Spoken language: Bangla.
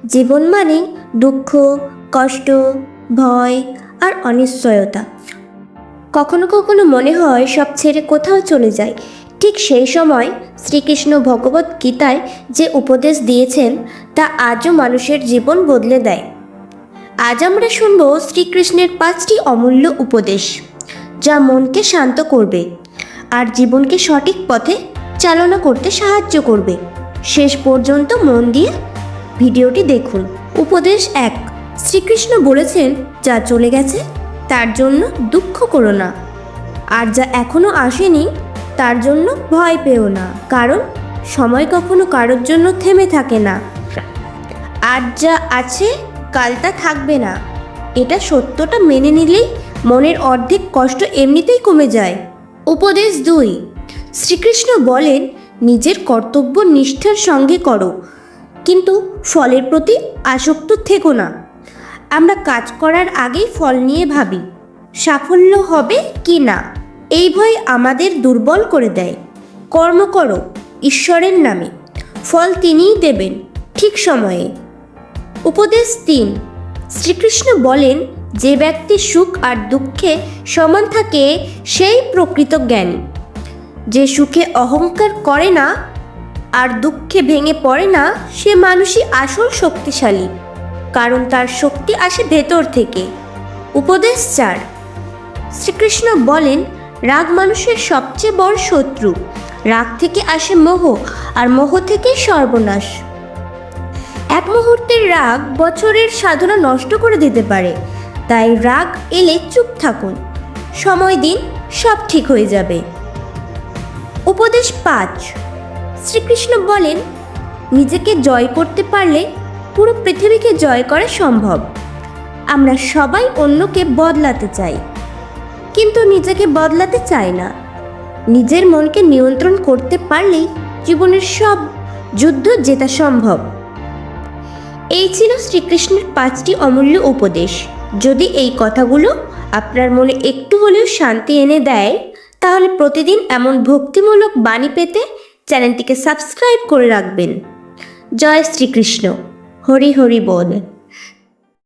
জীবন মানে দুঃখ, কষ্ট, ভয় আর অনিশ্চয়তা। কখনো কখনো মনে হয় সব ছেড়ে কোথাও চলে যায়। ঠিক সেই সময় শ্রীকৃষ্ণ ভগবত গীতায় যে উপদেশ দিয়েছেন তা আজও মানুষের জীবন বদলে দেয়। আজ আমরা শুনব শ্রীকৃষ্ণের 5টি অমূল্য উপদেশ, যা মনকে শান্ত করবে আর জীবনকে সঠিক পথে চালনা করতে সাহায্য করবে। শেষ পর্যন্ত মন দিয়ে ভিডিওটি দেখুন। উপদেশ 1। শ্রীকৃষ্ণ বলেছেন, যা চলে গেছে তার জন্য দুঃখ করো না, আর যা এখনো আসেনি তার জন্য ভয় পেও না, কারণ সময় কখনো কারোর জন্য থেমে থাকে না। আজ যা আছে কাল তা থাকবে না, এটা সত্যটা মেনে নিলেই মনের অর্ধেক কষ্ট এমনিতেই কমে যায়। উপদেশ 2। শ্রীকৃষ্ণ বলেন, নিজের কর্তব্য নিষ্ঠার সঙ্গে করো, কিন্তু ফলের প্রতি আসক্ত থেকো না। আমরা কাজ করার আগেই ফল নিয়ে ভাবি, সাফল্য হবে কি না। এই ভয় আমাদের দুর্বল করে দেয়। কর্ম করো ঈশ্বরের নামে, ফল তিনিই দেবেন ঠিক সময়ে। উপদেশ 3। শ্রীকৃষ্ণ বলেন, যে ব্যক্তি সুখ আর দুঃখে সমান থাকে সেই প্রকৃত জ্ঞানী। যে সুখে অহংকার করে না আর দুঃখে ভেঙে পড়ে না, সে মানুষই আসল শক্তিশালী, কারণ তার শক্তি আসে ভেতর থেকে। উপদেশ 4। শ্রীকৃষ্ণ বলেন, রাগ মানুষের সবচেয়ে বড় শত্রু। রাগ থেকে আসে মোহ, আর মোহ থেকে সর্বনাশ। এক মুহূর্তের রাগ বছরের সাধনা নষ্ট করে দিতে পারে। তাই রাগ এলে চুপ থাকুন, সময় দিন, সব ঠিক হয়ে যাবে। উপদেশ 5। শ্রীকৃষ্ণ বলেন, নিজেকে জয় করতে পারলে পুরো পৃথিবীকে জয় করা সম্ভব। আমরা সবাই অন্যকে বদলাতে চাই, কিন্তু নিজেকে বদলাতে চাই না। নিজের মনকে নিয়ন্ত্রণ করতে পারলেই জীবনের সব যুদ্ধ জেতা সম্ভব। এই ছিল শ্রীকৃষ্ণের 5টি অমূল্য উপদেশ। যদি এই কথাগুলো আপনার মনে একটু হলেও শান্তি এনে দেয়, তাহলে প্রতিদিন এমন ভক্তিমূলক বাণী পেতে চ্যানেলটিকে সাবস্ক্রাইব করে রাখবেন। জয় শ্রীকৃষ্ণ। হরি হরি বল।